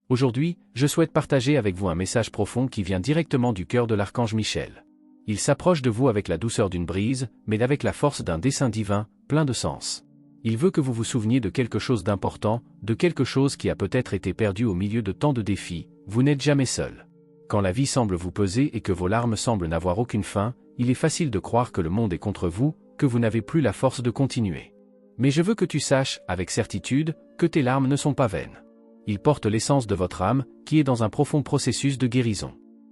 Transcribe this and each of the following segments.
Aujourd'hui, je souhaite partager avec vous un message profond qui vient directement du cœur de l'archange Michel. Il s'approche de vous avec la douceur d'une brise, mais avec la force d'un dessein divin, plein de sens. Il veut que vous vous souveniez de quelque chose d'important, de quelque chose qui a peut-être été perdu au milieu de tant de défis. Vous n'êtes jamais seul. Quand la vie semble vous peser et que vos larmes semblent n'avoir aucune fin, il est facile de croire que le monde est contre vous, que vous n'avez plus la force de continuer. Mais je veux que tu saches, avec certitude, que tes larmes ne sont pas vaines. Ils portent l'essence de votre âme, qui est dans un profond processus de guérison.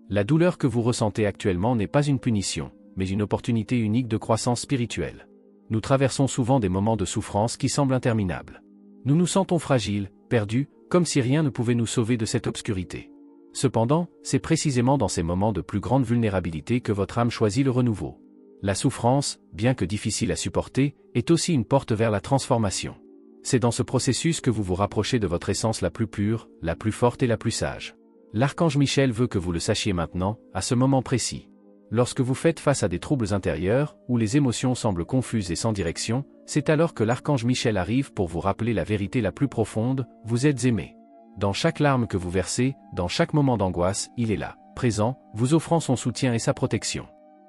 La douleur que vous ressentez actuellement n'est pas une punition, mais une opportunité unique de croissance spirituelle. Nous traversons souvent des moments de souffrance qui semblent interminables. Nous nous sentons fragiles, perdus, comme si rien ne pouvait nous sauver de cette obscurité. Cependant, c'est précisément dans ces moments de plus grande vulnérabilité que votre âme choisit le renouveau. La souffrance, bien que difficile à supporter, est aussi une porte vers la transformation. C'est dans ce processus que vous vous rapprochez de votre essence la plus pure, la plus forte et la plus sage. L'archange Michel veut que vous le sachiez maintenant, à ce moment précis. Lorsque vous faites face à des troubles intérieurs, où les émotions semblent confuses et sans direction, c'est alors que l'archange Michel arrive pour vous rappeler la vérité la plus profonde: vous êtes aimé. Dans chaque larme que vous versez, dans chaque moment d'angoisse, il est là, présent, vous offrant son soutien et sa protection.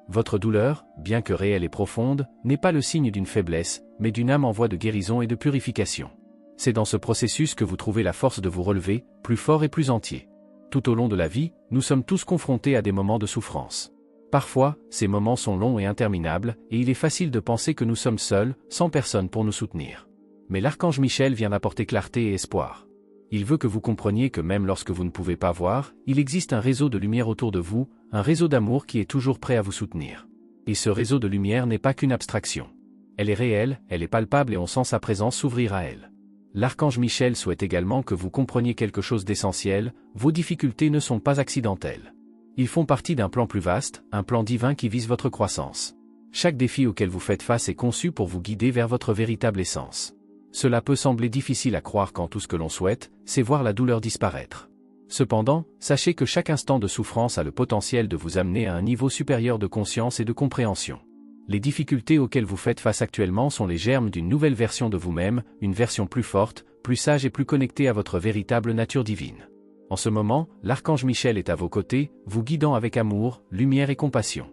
Votre douleur, bien que réelle et profonde, n'est pas le signe d'une faiblesse, mais d'une âme en voie de guérison et de purification. C'est dans ce processus que vous trouvez la force de vous relever, plus fort et plus entier. Tout au long de la vie, nous sommes tous confrontés à des moments de souffrance. Parfois, ces moments sont longs et interminables, et il est facile de penser que nous sommes seuls, sans personne pour nous soutenir. Mais l'archange Michel vient apporter clarté et espoir. Il veut que vous compreniez que même lorsque vous ne pouvez pas voir, il existe un réseau de lumière autour de vous, un réseau d'amour qui est toujours prêt à vous soutenir. Et ce réseau de lumière n'est pas qu'une abstraction. Elle est réelle, elle est palpable et on sent sa présence s'ouvrir à elle. L'archange Michel souhaite également que vous compreniez quelque chose d'essentiel: vos difficultés ne sont pas accidentelles. Ils font partie d'un plan plus vaste, un plan divin qui vise votre croissance. Chaque défi auquel vous faites face est conçu pour vous guider vers votre véritable essence. Cela peut sembler difficile à croire quand tout ce que l'on souhaite, c'est voir la douleur disparaître. Cependant, sachez que chaque instant de souffrance a le potentiel de vous amener à un niveau supérieur de conscience et de compréhension. Les difficultés auxquelles vous faites face actuellement sont les germes d'une nouvelle version de vous-même, une version plus forte, plus sage et plus connectée à votre véritable nature divine. En ce moment, l'archange Michel est à vos côtés, vous guidant avec amour, lumière et compassion.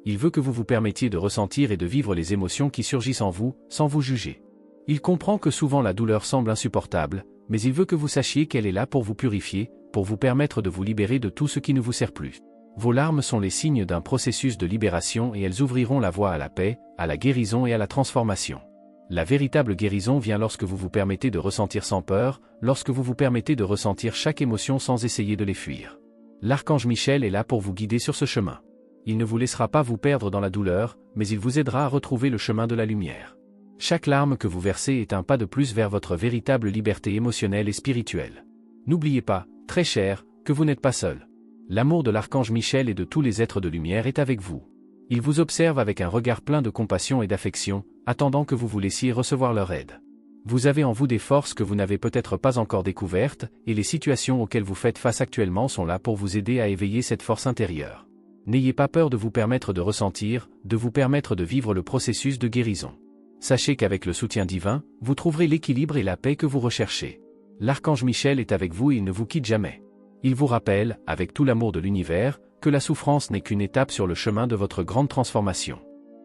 Il veut que vous vous permettiez de ressentir et de vivre les émotions qui surgissent en vous, sans vous juger. Il comprend que souvent la douleur semble insupportable, mais il veut que vous sachiez qu'elle est là pour vous purifier, pour vous permettre de vous libérer de tout ce qui ne vous sert plus. Vos larmes sont les signes d'un processus de libération et elles ouvriront la voie à la paix, à la guérison et à la transformation. La véritable guérison vient lorsque vous vous permettez de ressentir sans peur, lorsque vous vous permettez de ressentir chaque émotion sans essayer de les fuir. L'archange Michel est là pour vous guider sur ce chemin. Il ne vous laissera pas vous perdre dans la douleur, mais il vous aidera à retrouver le chemin de la lumière. Chaque larme que vous versez est un pas de plus vers votre véritable liberté émotionnelle et spirituelle. N'oubliez pas, très cher, que vous n'êtes pas seul. L'amour de l'archange Michel et de tous les êtres de lumière est avec vous. Il vous observe avec un regard plein de compassion et d'affection, attendant que vous vous laissiez recevoir leur aide. Vous avez en vous des forces que vous n'avez peut-être pas encore découvertes, et les situations auxquelles vous faites face actuellement sont là pour vous aider à éveiller cette force intérieure. N'ayez pas peur de vous permettre de ressentir, de vous permettre de vivre le processus de guérison. Sachez qu'avec le soutien divin, vous trouverez l'équilibre et la paix que vous recherchez. L'archange Michel est avec vous et il ne vous quitte jamais. Il vous rappelle, avec tout l'amour de l'univers, que la souffrance n'est qu'une étape sur le chemin de votre grande transformation.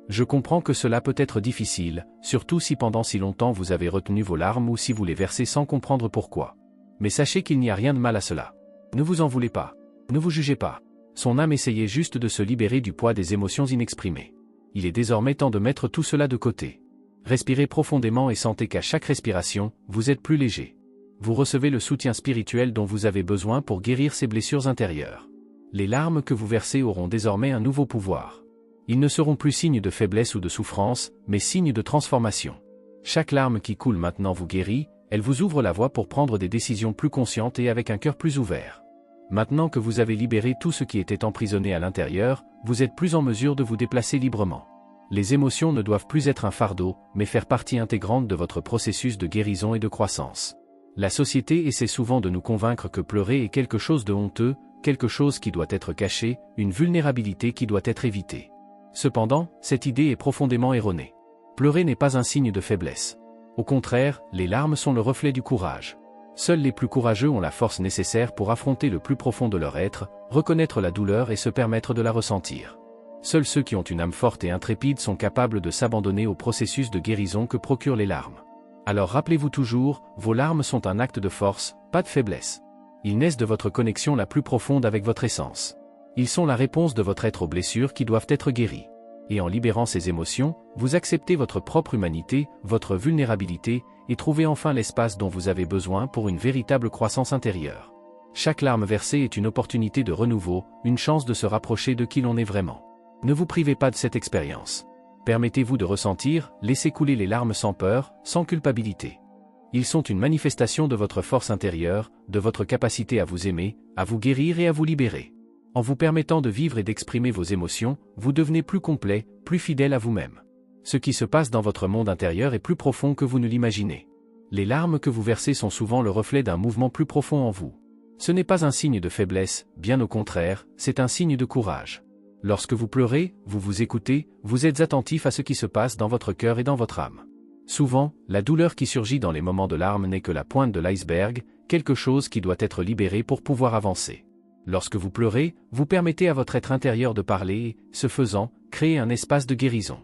Je comprends que cela peut être difficile, surtout si pendant si longtemps vous avez retenu vos larmes ou si vous les versez sans comprendre pourquoi. Mais sachez qu'il n'y a rien de mal à cela. Ne vous en voulez pas. Ne vous jugez pas. Son âme essayait juste de se libérer du poids des émotions inexprimées. Il est désormais temps de mettre tout cela de côté. Respirez profondément et sentez qu'à chaque respiration, vous êtes plus léger. Vous recevez le soutien spirituel dont vous avez besoin pour guérir ces blessures intérieures. Les larmes que vous versez auront désormais un nouveau pouvoir. Ils ne seront plus signes de faiblesse ou de souffrance, mais signes de transformation. Chaque larme qui coule maintenant vous guérit, elle vous ouvre la voie pour prendre des décisions plus conscientes et avec un cœur plus ouvert. Maintenant que vous avez libéré tout ce qui était emprisonné à l'intérieur, vous êtes plus en mesure de vous déplacer librement. Les émotions ne doivent plus être un fardeau, mais faire partie intégrante de votre processus de guérison et de croissance. La société essaie souvent de nous convaincre que pleurer est quelque chose de honteux, quelque chose qui doit être caché, une vulnérabilité qui doit être évitée. Cependant, cette idée est profondément erronée. Pleurer n'est pas un signe de faiblesse. Au contraire, les larmes sont le reflet du courage. Seuls les plus courageux ont la force nécessaire pour affronter le plus profond de leur être, reconnaître la douleur et se permettre de la ressentir. Seuls ceux qui ont une âme forte et intrépide sont capables de s'abandonner au processus de guérison que procurent les larmes. Alors rappelez-vous toujours, vos larmes sont un acte de force, pas de faiblesse. Ils naissent de votre connexion la plus profonde avec votre essence. Ils sont la réponse de votre être aux blessures qui doivent être guéries. Et en libérant ces émotions, vous acceptez votre propre humanité, votre vulnérabilité, et trouvez enfin l'espace dont vous avez besoin pour une véritable croissance intérieure. Chaque larme versée est une opportunité de renouveau, une chance de se rapprocher de qui l'on est vraiment. Ne vous privez pas de cette expérience. Permettez-vous de ressentir, laissez couler les larmes sans peur, sans culpabilité. Ils sont une manifestation de votre force intérieure, de votre capacité à vous aimer, à vous guérir et à vous libérer. En vous permettant de vivre et d'exprimer vos émotions, vous devenez plus complet, plus fidèle à vous-même. Ce qui se passe dans votre monde intérieur est plus profond que vous ne l'imaginez. Les larmes que vous versez sont souvent le reflet d'un mouvement plus profond en vous. Ce n'est pas un signe de faiblesse, bien au contraire, c'est un signe de courage. Lorsque vous pleurez, vous vous écoutez, vous êtes attentif à ce qui se passe dans votre cœur et dans votre âme. Souvent, la douleur qui surgit dans les moments de larmes n'est que la pointe de l'iceberg, quelque chose qui doit être libéré pour pouvoir avancer. Lorsque vous pleurez, vous permettez à votre être intérieur de parler et, ce faisant, créer un espace de guérison.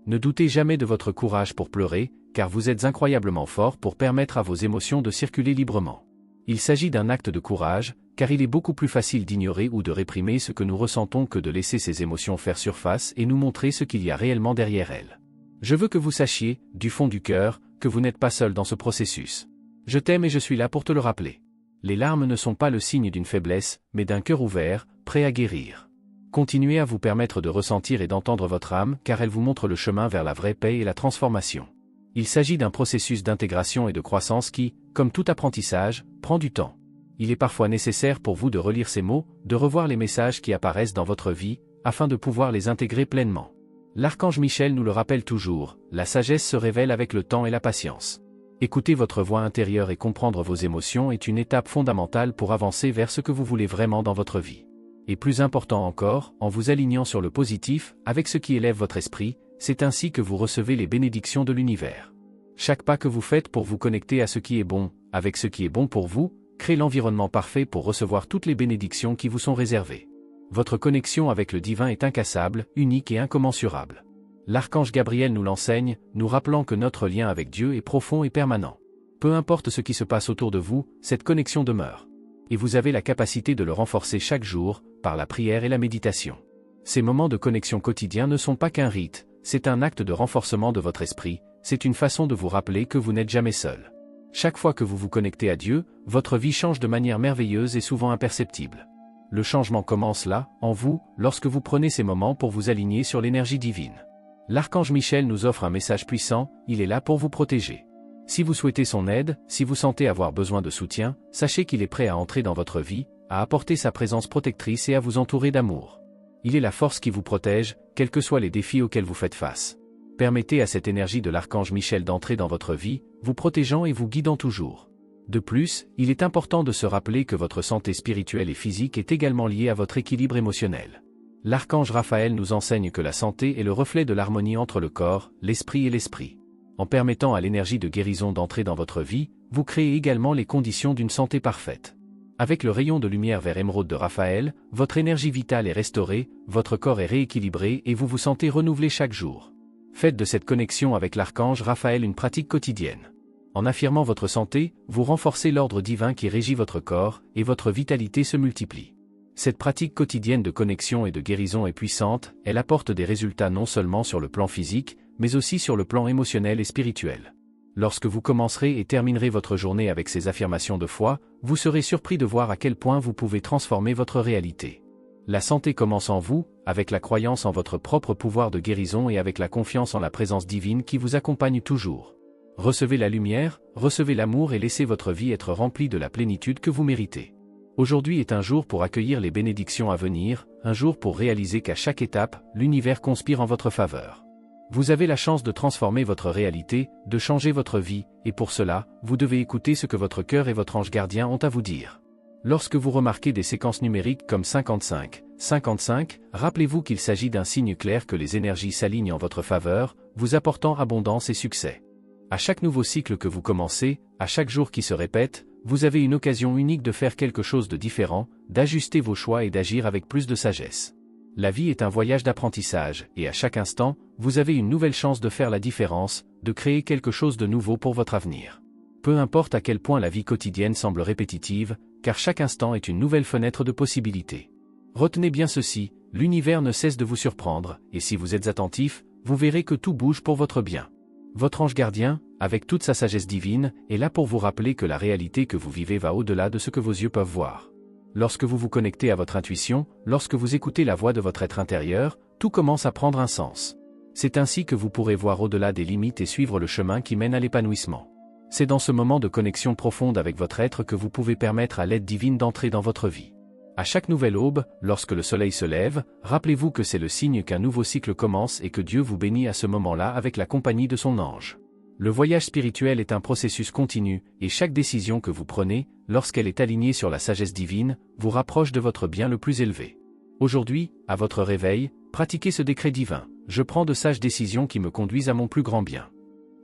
Ne doutez jamais de votre courage pour pleurer, car vous êtes incroyablement fort pour permettre à vos émotions de circuler librement. Il s'agit d'un acte de courage, car il est beaucoup plus facile d'ignorer ou de réprimer ce que nous ressentons que de laisser ces émotions faire surface et nous montrer ce qu'il y a réellement derrière elles. Je veux que vous sachiez, du fond du cœur, que vous n'êtes pas seul dans ce processus. Je t'aime et je suis là pour te le rappeler. Les larmes ne sont pas le signe d'une faiblesse, mais d'un cœur ouvert, prêt à guérir. Continuez à vous permettre de ressentir et d'entendre votre âme, car elle vous montre le chemin vers la vraie paix et la transformation. Il s'agit d'un processus d'intégration et de croissance qui, comme tout apprentissage, prend du temps. Il est parfois nécessaire pour vous de relire ces mots, de revoir les messages qui apparaissent dans votre vie, afin de pouvoir les intégrer pleinement. L'archange Michel nous le rappelle toujours, la sagesse se révèle avec le temps et la patience. Écouter votre voix intérieure et comprendre vos émotions est une étape fondamentale pour avancer vers ce que vous voulez vraiment dans votre vie. Et plus important encore, en vous alignant sur le positif, avec ce qui élève votre esprit, c'est ainsi que vous recevez les bénédictions de l'univers. Chaque pas que vous faites pour vous connecter à ce qui est bon, avec ce qui est bon pour vous, crée l'environnement parfait pour recevoir toutes les bénédictions qui vous sont réservées. Votre connexion avec le divin est incassable, unique et incommensurable. L'archange Gabriel nous l'enseigne, nous rappelant que notre lien avec Dieu est profond et permanent. Peu importe ce qui se passe autour de vous, cette connexion demeure. Et vous avez la capacité de le renforcer chaque jour, par la prière et la méditation. Ces moments de connexion quotidien ne sont pas qu'un rite, c'est un acte de renforcement de votre esprit, c'est une façon de vous rappeler que vous n'êtes jamais seul. Chaque fois que vous vous connectez à Dieu, votre vie change de manière merveilleuse et souvent imperceptible. Le changement commence là, en vous, lorsque vous prenez ces moments pour vous aligner sur l'énergie divine. L'archange Michel nous offre un message puissant, il est là pour vous protéger. Si vous souhaitez son aide, si vous sentez avoir besoin de soutien, sachez qu'il est prêt à entrer dans votre vie, à apporter sa présence protectrice et à vous entourer d'amour. Il est la force qui vous protège, quels que soient les défis auxquels vous faites face. Permettez à cette énergie de l'archange Michel d'entrer dans votre vie, vous protégeant et vous guidant toujours. De plus, il est important de se rappeler que votre santé spirituelle et physique est également liée à votre équilibre émotionnel. L'archange Raphaël nous enseigne que la santé est le reflet de l'harmonie entre le corps, l'esprit et l'esprit. En permettant à l'énergie de guérison d'entrer dans votre vie, vous créez également les conditions d'une santé parfaite. Avec le rayon de lumière vert émeraude de Raphaël, votre énergie vitale est restaurée, votre corps est rééquilibré et vous vous sentez renouvelé chaque jour. Faites de cette connexion avec l'archange Raphaël une pratique quotidienne. En affirmant votre santé, vous renforcez l'ordre divin qui régit votre corps, et votre vitalité se multiplie. Cette pratique quotidienne de connexion et de guérison est puissante, elle apporte des résultats non seulement sur le plan physique, mais aussi sur le plan émotionnel et spirituel. Lorsque vous commencerez et terminerez votre journée avec ces affirmations de foi, vous serez surpris de voir à quel point vous pouvez transformer votre réalité. La santé commence en vous, avec la croyance en votre propre pouvoir de guérison et avec la confiance en la présence divine qui vous accompagne toujours. Recevez la lumière, recevez l'amour et laissez votre vie être remplie de la plénitude que vous méritez. Aujourd'hui est un jour pour accueillir les bénédictions à venir, un jour pour réaliser qu'à chaque étape, l'univers conspire en votre faveur. Vous avez la chance de transformer votre réalité, de changer votre vie, et pour cela, vous devez écouter ce que votre cœur et votre ange gardien ont à vous dire. Lorsque vous remarquez des séquences numériques comme 55, 55, rappelez-vous qu'il s'agit d'un signe clair que les énergies s'alignent en votre faveur, vous apportant abondance et succès. À chaque nouveau cycle que vous commencez, à chaque jour qui se répète, Vous avez une occasion unique de faire quelque chose de différent, d'ajuster vos choix et d'agir avec plus de sagesse. La vie est un voyage d'apprentissage, et à chaque instant, vous avez une nouvelle chance de faire la différence, de créer quelque chose de nouveau pour votre avenir. Peu importe à quel point la vie quotidienne semble répétitive, car chaque instant est une nouvelle fenêtre de possibilités. Retenez bien ceci, l'univers ne cesse de vous surprendre, et si vous êtes attentif, vous verrez que tout bouge pour votre bien. Votre ange gardien, avec toute sa sagesse divine, est là pour vous rappeler que la réalité que vous vivez va au-delà de ce que vos yeux peuvent voir. Lorsque vous vous connectez à votre intuition, lorsque vous écoutez la voix de votre être intérieur, tout commence à prendre un sens. C'est ainsi que vous pourrez voir au-delà des limites et suivre le chemin qui mène à l'épanouissement. C'est dans ce moment de connexion profonde avec votre être que vous pouvez permettre à l'aide divine d'entrer dans votre vie. À chaque nouvelle aube, lorsque le soleil se lève, rappelez-vous que c'est le signe qu'un nouveau cycle commence et que Dieu vous bénit à ce moment-là avec la compagnie de son ange. Le voyage spirituel est un processus continu, et chaque décision que vous prenez, lorsqu'elle est alignée sur la sagesse divine, vous rapproche de votre bien le plus élevé. Aujourd'hui, à votre réveil, pratiquez ce décret divin. Je prends de sages décisions qui me conduisent à mon plus grand bien.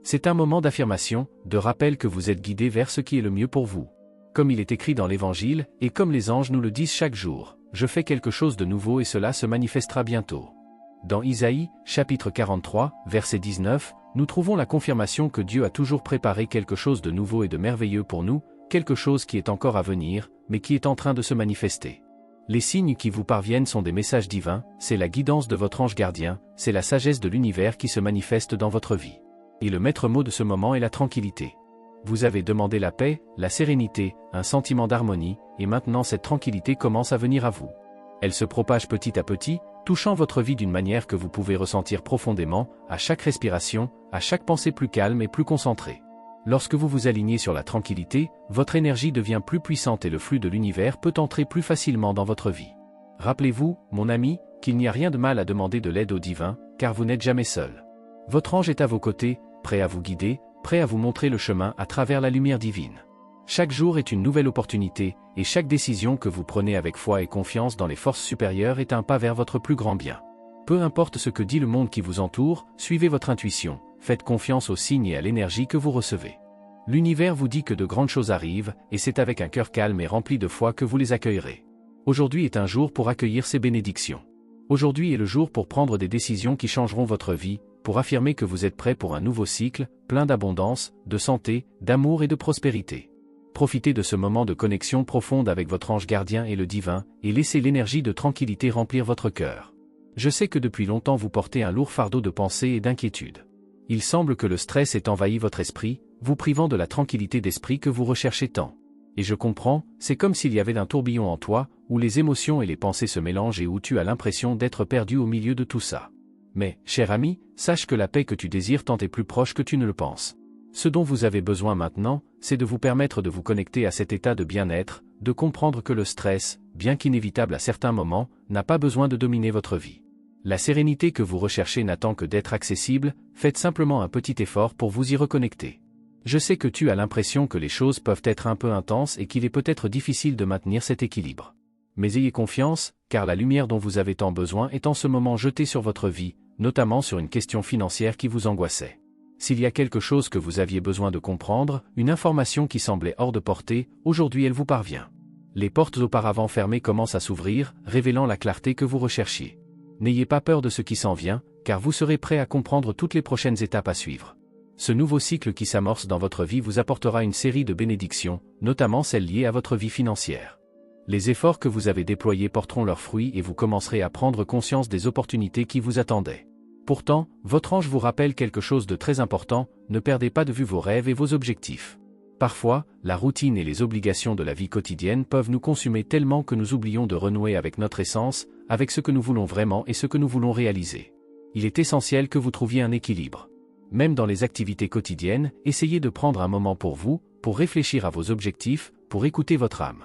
C'est un moment d'affirmation, de rappel que vous êtes guidé vers ce qui est le mieux pour vous. Comme il est écrit dans l'Évangile, et comme les anges nous le disent chaque jour, je fais quelque chose de nouveau et cela se manifestera bientôt. Dans Isaïe, chapitre 43, verset 19, nous trouvons la confirmation que Dieu a toujours préparé quelque chose de nouveau et de merveilleux pour nous, quelque chose qui est encore à venir, mais qui est en train de se manifester. Les signes qui vous parviennent sont des messages divins, c'est la guidance de votre ange gardien, c'est la sagesse de l'univers qui se manifeste dans votre vie. Et le maître mot de ce moment est la tranquillité. Vous avez demandé la paix, la sérénité, un sentiment d'harmonie, et maintenant cette tranquillité commence à venir à vous. Elle se propage petit à petit, touchant votre vie d'une manière que vous pouvez ressentir profondément, à chaque respiration, à chaque pensée plus calme et plus concentrée. Lorsque vous vous alignez sur la tranquillité, votre énergie devient plus puissante et le flux de l'univers peut entrer plus facilement dans votre vie. Rappelez-vous, mon ami, qu'il n'y a rien de mal à demander de l'aide au divin, car vous n'êtes jamais seul. Votre ange est à vos côtés, prêt à vous guider, prêt à vous montrer le chemin à travers la lumière divine. Chaque jour est une nouvelle opportunité, et chaque décision que vous prenez avec foi et confiance dans les forces supérieures est un pas vers votre plus grand bien. Peu importe ce que dit le monde qui vous entoure, suivez votre intuition, faites confiance aux signes et à l'énergie que vous recevez. L'univers vous dit que de grandes choses arrivent, et c'est avec un cœur calme et rempli de foi que vous les accueillerez. Aujourd'hui est un jour pour accueillir ces bénédictions. Aujourd'hui est le jour pour prendre des décisions qui changeront votre vie, pour affirmer que vous êtes prêt pour un nouveau cycle, plein d'abondance, de santé, d'amour et de prospérité. Profitez de ce moment de connexion profonde avec votre ange gardien et le divin, et laissez l'énergie de tranquillité remplir votre cœur. Je sais que depuis longtemps vous portez un lourd fardeau de pensées et d'inquiétudes. Il semble que le stress ait envahi votre esprit, vous privant de la tranquillité d'esprit que vous recherchez tant. Et je comprends, c'est comme s'il y avait un tourbillon en toi, où les émotions et les pensées se mélangent et où tu as l'impression d'être perdu au milieu de tout ça. Mais, cher ami, sache que la paix que tu désires tant est plus proche que tu ne le penses. Ce dont vous avez besoin maintenant, c'est de vous permettre de vous connecter à cet état de bien-être, de comprendre que le stress, bien qu'inévitable à certains moments, n'a pas besoin de dominer votre vie. La sérénité que vous recherchez n'attend que d'être accessible, faites simplement un petit effort pour vous y reconnecter. Je sais que tu as l'impression que les choses peuvent être un peu intenses et qu'il est peut-être difficile de maintenir cet équilibre. Mais ayez confiance, car la lumière dont vous avez tant besoin est en ce moment jetée sur votre vie, notamment sur une question financière qui vous angoissait. S'il y a quelque chose que vous aviez besoin de comprendre, une information qui semblait hors de portée, aujourd'hui elle vous parvient. Les portes auparavant fermées commencent à s'ouvrir, révélant la clarté que vous recherchiez. N'ayez pas peur de ce qui s'en vient, car vous serez prêt à comprendre toutes les prochaines étapes à suivre. Ce nouveau cycle qui s'amorce dans votre vie vous apportera une série de bénédictions, notamment celles liées à votre vie financière. Les efforts que vous avez déployés porteront leurs fruits et vous commencerez à prendre conscience des opportunités qui vous attendaient. Pourtant, votre ange vous rappelle quelque chose de très important, ne perdez pas de vue vos rêves et vos objectifs. Parfois, la routine et les obligations de la vie quotidienne peuvent nous consumer tellement que nous oublions de renouer avec notre essence, avec ce que nous voulons vraiment et ce que nous voulons réaliser. Il est essentiel que vous trouviez un équilibre. Même dans les activités quotidiennes, essayez de prendre un moment pour vous, pour réfléchir à vos objectifs, pour écouter votre âme.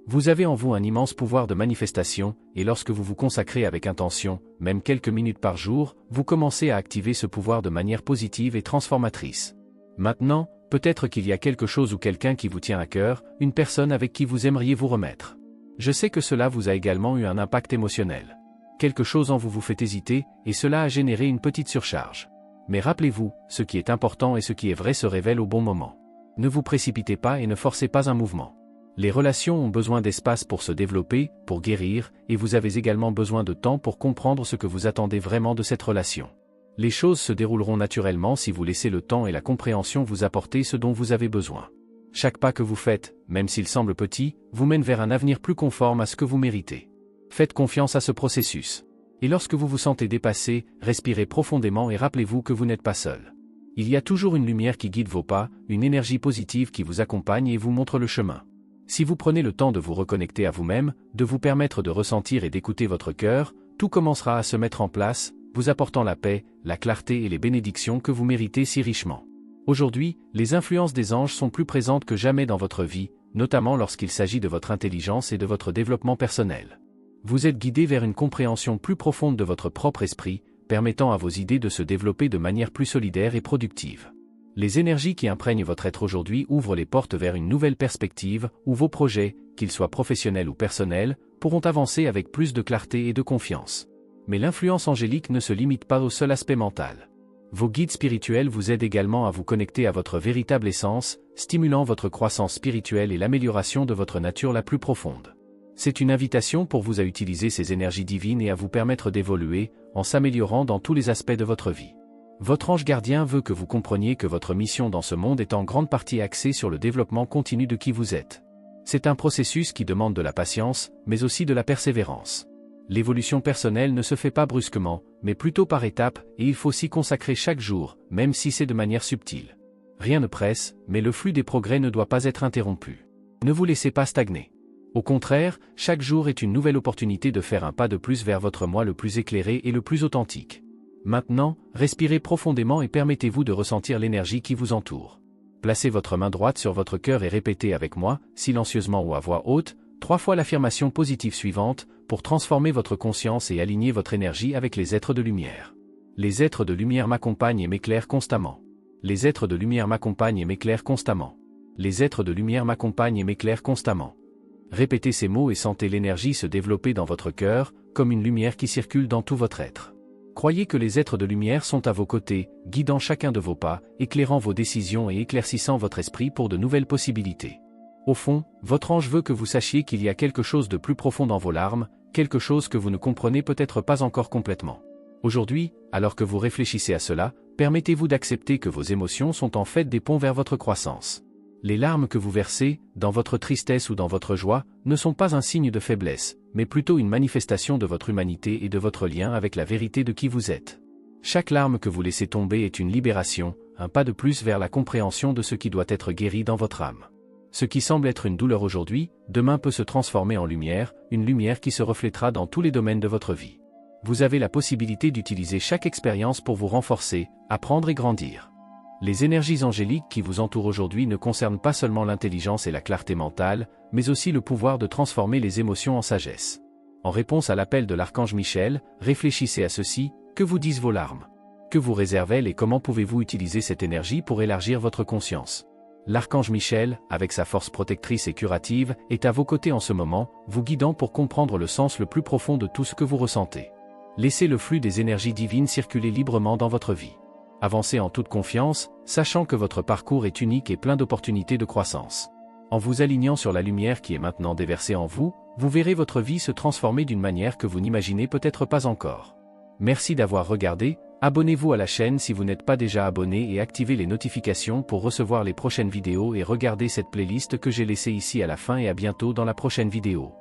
Vous avez en vous un immense pouvoir de manifestation, et lorsque vous vous consacrez avec intention, même quelques minutes par jour, vous commencez à activer ce pouvoir de manière positive et transformatrice. Maintenant, peut-être qu'il y a quelque chose ou quelqu'un qui vous tient à cœur, une personne avec qui vous aimeriez vous remettre. Je sais que cela vous a également eu un impact émotionnel. Quelque chose en vous vous fait hésiter, et cela a généré une petite surcharge. Mais rappelez-vous, ce qui est important et ce qui est vrai se révèle au bon moment. Ne vous précipitez pas et ne forcez pas un mouvement. Les relations ont besoin d'espace pour se développer, pour guérir, et vous avez également besoin de temps pour comprendre ce que vous attendez vraiment de cette relation. Les choses se dérouleront naturellement si vous laissez le temps et la compréhension vous apporter ce dont vous avez besoin. Chaque pas que vous faites, même s'il semble petit, vous mène vers un avenir plus conforme à ce que vous méritez. Faites confiance à ce processus. Et lorsque vous vous sentez dépassé, respirez profondément et rappelez-vous que vous n'êtes pas seul. Il y a toujours une lumière qui guide vos pas, une énergie positive qui vous accompagne et vous montre le chemin. Si vous prenez le temps de vous reconnecter à vous-même, de vous permettre de ressentir et d'écouter votre cœur, tout commencera à se mettre en place, vous apportant la paix, la clarté et les bénédictions que vous méritez si richement. Aujourd'hui, les influences des anges sont plus présentes que jamais dans votre vie, notamment lorsqu'il s'agit de votre intelligence et de votre développement personnel. Vous êtes guidé vers une compréhension plus profonde de votre propre esprit, permettant à vos idées de se développer de manière plus solidaire et productive. Les énergies qui imprègnent votre être aujourd'hui ouvrent les portes vers une nouvelle perspective, où vos projets, qu'ils soient professionnels ou personnels, pourront avancer avec plus de clarté et de confiance. Mais l'influence angélique ne se limite pas au seul aspect mental. Vos guides spirituels vous aident également à vous connecter à votre véritable essence, stimulant votre croissance spirituelle et l'amélioration de votre nature la plus profonde. C'est une invitation pour vous à utiliser ces énergies divines et à vous permettre d'évoluer, en s'améliorant dans tous les aspects de votre vie. Votre ange gardien veut que vous compreniez que votre mission dans ce monde est en grande partie axée sur le développement continu de qui vous êtes. C'est un processus qui demande de la patience, mais aussi de la persévérance. L'évolution personnelle ne se fait pas brusquement, mais plutôt par étapes, et il faut s'y consacrer chaque jour, même si c'est de manière subtile. Rien ne presse, mais le flux des progrès ne doit pas être interrompu. Ne vous laissez pas stagner. Au contraire, chaque jour est une nouvelle opportunité de faire un pas de plus vers votre moi le plus éclairé et le plus authentique. Maintenant, respirez profondément et permettez-vous de ressentir l'énergie qui vous entoure. Placez votre main droite sur votre cœur et répétez avec moi, silencieusement ou à voix haute, 3 fois l'affirmation positive suivante, pour transformer votre conscience et aligner votre énergie avec les êtres de lumière. Les êtres de lumière m'accompagnent et m'éclairent constamment. Les êtres de lumière m'accompagnent et m'éclairent constamment. Les êtres de lumière m'accompagnent et m'éclairent constamment. Répétez ces mots et sentez l'énergie se développer dans votre cœur, comme une lumière qui circule dans tout votre être. Croyez que les êtres de lumière sont à vos côtés, guidant chacun de vos pas, éclairant vos décisions et éclaircissant votre esprit pour de nouvelles possibilités. Au fond, votre ange veut que vous sachiez qu'il y a quelque chose de plus profond dans vos larmes, quelque chose que vous ne comprenez peut-être pas encore complètement. Aujourd'hui, alors que vous réfléchissez à cela, permettez-vous d'accepter que vos émotions sont en fait des ponts vers votre croissance. Les larmes que vous versez, dans votre tristesse ou dans votre joie, ne sont pas un signe de faiblesse, mais plutôt une manifestation de votre humanité et de votre lien avec la vérité de qui vous êtes. Chaque larme que vous laissez tomber est une libération, un pas de plus vers la compréhension de ce qui doit être guéri dans votre âme. Ce qui semble être une douleur aujourd'hui, demain peut se transformer en lumière, une lumière qui se reflètera dans tous les domaines de votre vie. Vous avez la possibilité d'utiliser chaque expérience pour vous renforcer, apprendre et grandir. Les énergies angéliques qui vous entourent aujourd'hui ne concernent pas seulement l'intelligence et la clarté mentale, mais aussi le pouvoir de transformer les émotions en sagesse. En réponse à l'appel de l'archange Michel, réfléchissez à ceci, que vous disent vos larmes? Que vous réservent-elles et comment pouvez-vous utiliser cette énergie pour élargir votre conscience? L'archange Michel, avec sa force protectrice et curative, est à vos côtés en ce moment, vous guidant pour comprendre le sens le plus profond de tout ce que vous ressentez. Laissez le flux des énergies divines circuler librement dans votre vie. Avancez en toute confiance, sachant que votre parcours est unique et plein d'opportunités de croissance. En vous alignant sur la lumière qui est maintenant déversée en vous, vous verrez votre vie se transformer d'une manière que vous n'imaginez peut-être pas encore. Merci d'avoir regardé. Abonnez-vous à la chaîne si vous n'êtes pas déjà abonné et activez les notifications pour recevoir les prochaines vidéos et regardez cette playlist que j'ai laissée ici à la fin et à bientôt dans la prochaine vidéo.